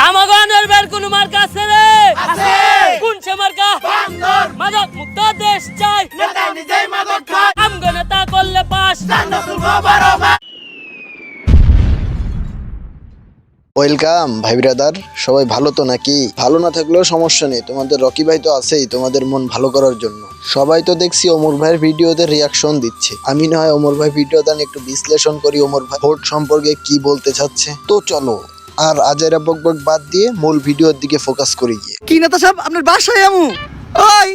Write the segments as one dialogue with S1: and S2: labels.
S1: আমাগনের বের কোন মার্কা আছে রে? আছে। কোন সে মার্কা? বান্দর। মাদক মুক্ত দেশ চাই, নেতা নিজেই মাদক খায়। আমগো নেতা করলে পাস, জান্ন তুলবো বারবার।
S2: ওয়েলকাম ভাই ব্রাদার, সবাই ভালো তো নাকি? ভালো না থাকলেও সমস্যা নেই, তোমাদের রকি ভাই তো আছেই তোমাদের মন ভালো করার জন্য। সবাই তো দেখছি ওমর ভাইয়ের ভিডিওতে রিয়াকশন দিচ্ছে, আমি না হয় ওমর ভাই ভিডিওতে একটু বিশ্লেষণ করি ওমর ভাই ভোট সম্পর্কে কি বলতে চাচ্ছে। তো চলো আর আজেরা বকবক বাদ দিয়ে মূল ভিডিওর দিকে ফোকাস করি গিয়ে।
S3: কি নেতা সাহেব, আপনার বাসায় আমু? ওই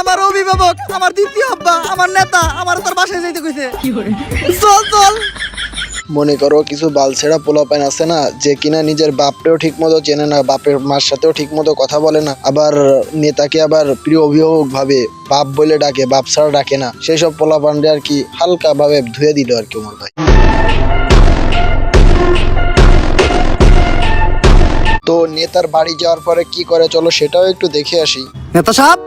S3: আমার অভিভাবক, আমার দ্বিতীয় আব্বা, আমার নেতা আমার তার বাসায় যাইতে কইছে। চল চল।
S2: মনে করো কিছু বালছেড়া পোলাপাইন আছে না, যে কিনা নিজের বাপরেও ঠিক মতো চেনে না, বাপের মার সাথেও ঠিক মতো কথা বলে না, আবার নেতাকে আবার প্রিয় অভিভাবক ভাবে বাপ বলে ডাকে, বাপ ছাড়া ডাকে না, সেই সব পোলাপানরে আর কি হালকা ভাবে ধুয়ে দিল আর কি ওমর ভাই। তো নেতার বাড়ি যাওয়ার পরে কি করে চলো সেটাও একটু দেখে আসি।
S3: নেতা সাহেব,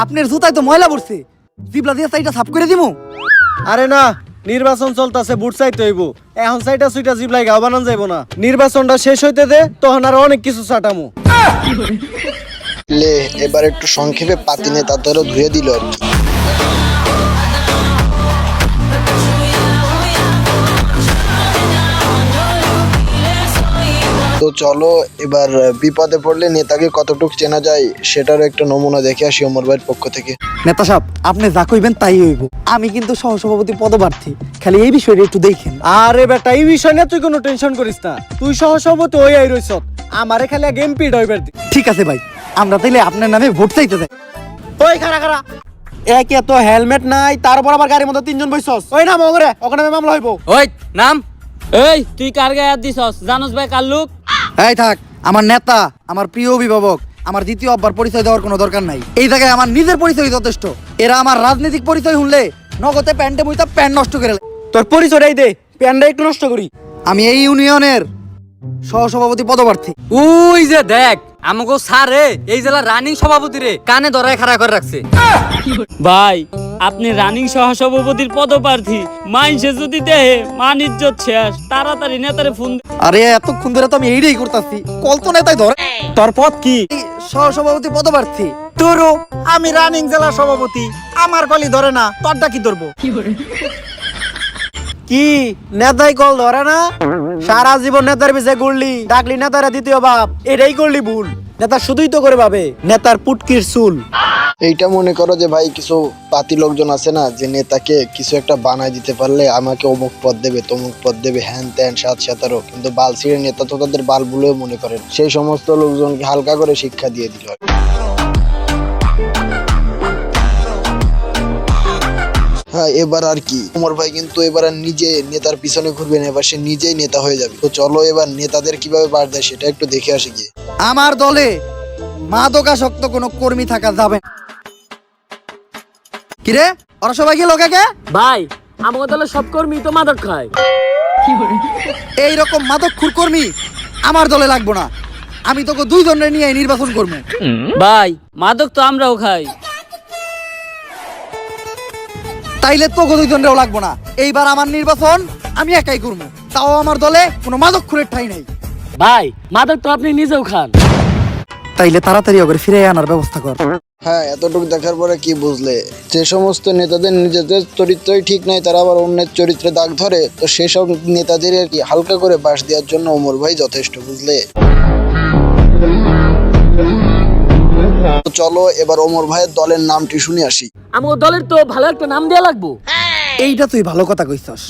S3: আপনার জুতায় তো ময়লা পড়ছে, জিবলা দিয়ে সাইডটা সাফ করে দিমু।
S4: আরে না, নির্বাচন চলতেছে, বুট চাইতে হইব। এখন সাইটা সুইটা জিবলাই গাও বানান যাইব না। নির্বাচনটা শেষ হইতে দে, তখন আর অনেক কিছু চাটামু।
S2: লে এবার একটু সংক্ষেপে পাতি নেতা ধরে ধুয়ে দিল আর কি। তো চলো এবার বিপদে পড়লে নেতাকে কতটুকু চেনা যায় সেটারও একটা নমুনা দেখে আসি ওমর ভাইয়ের পক্ষ থেকে।
S3: নেতা সাহেব, আপনি যা কইবেন তাই হইব। আমি কিন্তু সহসভাপতি পদপ্রার্থী, খালি এই বিষয়টা একটু দেখেন।
S4: আরে বেটা, এই বিষয় নিয়ে তুই কোনো টেনশন করিস না। তুই সহসভাপতি হই আই রইছ, আমারে খালি আগে এমপি ডইবার দি।
S3: ঠিক আছে ভাই, আমরা তাইলে আপনার নামে ভোট চাইতে যাই।
S4: ওই খারা খারা, একে তো হেলমেট নাই, তারপর আবার গাড়ির মধ্যে তিনজন বইছস। ওই নাম ওরে, ওখানে মামলা হইব।
S1: ওই নাম। এই তুই কার গায়ে হাত দিছস? জানোস ভাই কার লোক?
S3: এই থাক, আমার নেতা, আমার প্রিয় অভিভাবক, আমার দ্বিতীয় আব্বার পরিচয় দেওয়ার কোনো দরকার নাই। এই জায়গায় আমার নিজের পরিচয় যথেষ্ট। এরা আমার রাজনৈতিক পরিচয় শুনলে নগদে প্যান্টে মুইতা প্যান্ট নষ্ট করে।
S4: তোর পরিচয়টাই দে, প্যান্টটা একটু নষ্ট করি।
S3: আমি এই ইউনিয়নের সহসভাপতি পদপ্রার্থী।
S1: ওই যে দেখ, আমাগো স্যারে এই জেলার রানিং সভাপতি রে কানে ধরায় খাড়া করে রাখছে। ভাই আপনি রানিং সহসভাপতির পদপ্রার্থী, মাইনসে যদি দেহে মান ইজ্জত শেষ, তাড়াতাড়ি নেতারে ফোন।
S3: আরে এতক্ষণ ধরে তো আমি এইটাই করতেছি, কল তো নেতাই ধরে।
S4: তোর পদ কি?
S3: সহসভাপতি পদপ্রার্থী।
S4: তোরও আমি রানিং জেলা সভাপতি, আমার কলি ধরে না, তোরটা কি ধরবো? কি নেতাই কল ধরে না? সারা জীবন নেতার পিছে ঘুরলি, ডাকলি নেতারা দ্বিতীয় বাপ, এটাই করলি ভুল। নেতা শুধুই তো করে ভাবে নেতার পুটকির চুল।
S2: এইটা মনে করো যে ভাই কিছু পাতি লোকজন আছে না, যে নেতাকে কিছু একটা বানায় দিতে পারলে আমাকে অমুক পদ দেবে, তমুক পদ দেবে, হ্যান ত্যান সাত সাতারো, কিন্তু বালছিড়ের নেতা তো তাদের বাল বলেও মনে করেন। সেই সমস্ত লোকজনকে হালকা করে শিক্ষা দিয়ে দিল। হ্যাঁ এবার আর কি, ওমর ভাই কিন্তু এবার আর নিজে নেতার পিছনে ঘুরবে না, এবার সে নিজেই নেতা হয়ে যাবে। তো চলো এবার নেতাদের কিভাবে বাদ দেয় সেটা একটু দেখে আসি গিয়ে।
S3: আমার দলে মাদকাসক্ত কোনো কর্মী থাকা যাবে না। কিরে, ওরা সবাই গেল কাকে?
S1: ভাই আমাগো দলের সব কর্মী তো মাদক খায়।
S3: এইরকম মাদকখোর কর্মী আমার দলে লাগবো না। আমি তোকে দুইজনের নিয়ে নির্বাচন করবো।
S1: ভাই মাদক তো আমরাও খাই।
S3: তাইলে তোকে দুইজনেরও লাগবো না। এইবার আমার নির্বাচন আমি একাই করবো, তাও আমার দলে কোনো মাদকখোরের ঠাঁই নাই।
S1: ভাই মাদক তো আপনি নিজেও খান।
S3: তাইলে তাড়াতাড়ি ওকে ফিরে আনার ব্যবস্থা কর।
S2: হ্যাঁ এতটুকু দেখার পরে কি বুঝলে, যে সমস্ত নেতাদের নিজেদের চরিত্রই ঠিক নাই, তারা আবার অন্যের চরিত্রে দাগ ধরে, তো সেসব নেতাদের আর কি হালকা করে বাস দেওয়ার জন্য ওমর ভাই যথেষ্ট, বুঝলে। তো চলো এবার ওমর ভাইয়ের দলের নামটি শুনে আসি।
S1: আমাগো দলের তো ভালো একটা নাম দেয়া লাগবো।
S3: এইটা তুই ভালো কথা কইছস।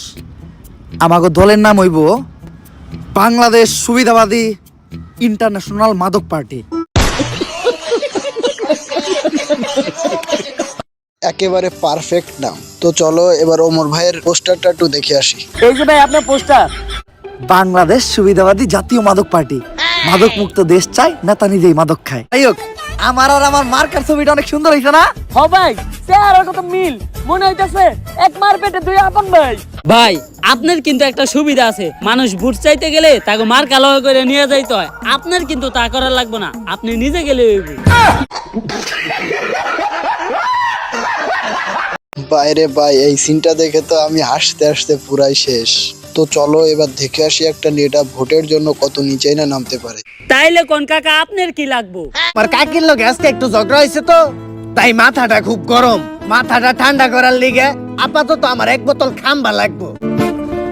S3: আমাগো দলের নাম হইব বাংলাদেশ সুবিধাবাদী ইন্টারন্যাশনাল মাদক পার্টি।
S2: একেবারে পারফেক্ট নাম। তো চলো এবার ওমর ভাইয়ের পোস্টারটা একটু দেখে আসি।
S1: এই যে ভাই আপনার পোস্টার।
S3: বাংলাদেশ সুবিধাবাদী জাতীয় মাদক পার্টি, মাদক মুক্ত দেশ চাই, নেতা নিজেই মাদক খায়। যাই হোক, আমার আর আমার মার্কার ছবিটা অনেক সুন্দর হয়েছে না?
S1: হ ভাই, চেহারার কত মিল, মনে হইতাছে এক মার পেটে দুই আপন ভাই। ভাই আপনার কিন্তু একটা সুবিধা আছে, মানুষ ভোট চাইতে গেলে তাকে মার কালো করে নিয়ে যাইতে হয়। আপনার কিন্তু তা করার লাগবে না, আপনি নিজে গেলে হইব।
S2: বাইরে ভাই এই সিনটা দেখে তো আমি হাসতে হাসতে পুরাই শেষ। তো চলো এবার দেখে আসি একটা নেতা ভোটের জন্য কত নিচেই না নামতে পারে।
S1: তাইলে কোন কাকা আপনার কি লাগবো?
S4: আমার কাকির লোক আজকে একটু ঝগড়া হয়েছে তো, তাই মাথাটা খুব গরম। মাথাটা ঠান্ডা করার লিগে আপাতত আমার 1 বোতল খাম্বা লাগবো।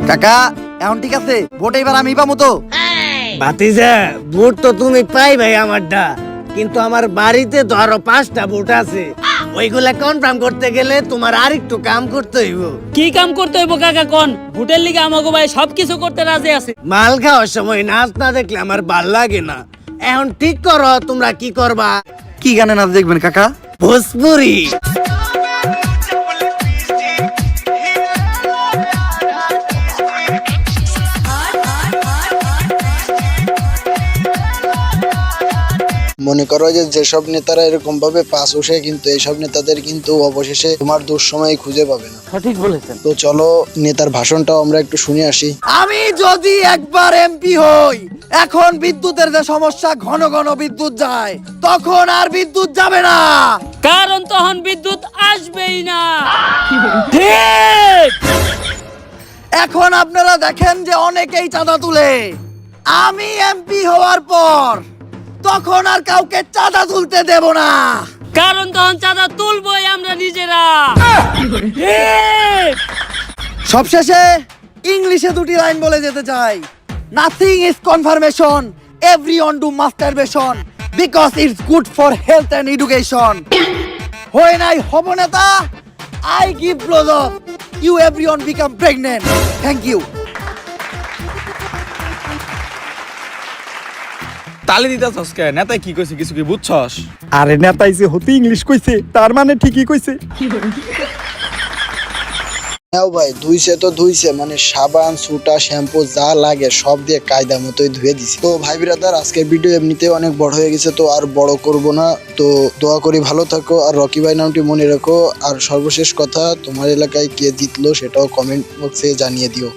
S3: কাকা এখন ঠিক আছে, ভোট এবার আমি পাবো তো?
S4: ভাতিজা, ভোট তো তুমি পাই ভাই আমারটা, কিন্তু আমার বাড়িতে তো আরো 5টা ভোট আছে, ওইগুলা কনফার্ম করতে গেলে তোমার আর একটু কাম করতে হইব।
S1: কি কাম করতে হইব কাকা কোন? ভোটের লিগে আমাগো ভাই সবকিছু করতে রাজি আছে।
S4: মাল খাওয়ার সময় নাচ না দেখলে আমার ভাল লাগে না। এখন ঠিক করো তোমরা কি করবা।
S3: কি গানে নাচ দেখবেন কাকা?
S4: ভোজপুরি।
S2: মনে করো যে যেসব নেতারা এরকম ভাবে পাস উঠে, কিন্তু এইসব নেতাদের কিন্তু অবশেষে তোমার দুঃসময় খুঁজে পাবে না।
S1: সঠিক বলেছেন।
S2: তো চলো নেতার ভাষণটাও আমরা একটু শুনে আসি।
S3: আমি যদি একবার এমপি হই, এখন বিদ্যুতের যে সমস্যা, ঘন ঘন বিদ্যুৎ যায়, তখন আর বিদ্যুৎ যাবে না।
S1: কারণ তখন বিদ্যুৎ আসবেই না। ঠিক।
S3: এখন আপনারা দেখেন যে অনেকেই চাঁদা তুলে। আমি এমপি হওয়ার পর তখন আর কাউকে চাঁদা তুলতে দেব না।
S1: কারণ তখন চাঁদা তুলবই আমরা নিজেরা। ঠিক।
S3: সবশেষে ইংলিশে 2টি লাইন বলে যেতে চাই। Nothing is confirmation, everyone do masturbation, because it's good for health and education. হয় নাই হব নেতা, I give blowjob, you everyone become pregnant. Thank you.
S5: তালি দিতাছস কে? নেতাই কি কইছে কিছু কি বুঝছস?
S6: আরে নেতাই যে হতে ইংলিশ কইছে, তার মানে ঠিকই কইছে।
S2: হ্যাঁ ভাই, ধুইছে তো ধুইছে, মানে সাবান সুটা শ্যাম্পু যা লাগে সব দিয়ে কায়দা মতোই ধুয়ে দিছি। তো ভাই ব্রাদার, আজকের ভিডিও এমনিতে অনেক বড় হয়ে গেছে, তো আর বড় করব না। তো দোয়া করি ভালো থাকো, আর রকি ভাই নামটি মনে রাখো। আর সর্বশেষ কথা, তোমার এলাকায় কে জিতলো সেটাও কমেন্ট বক্সে জানিয়ে দিও।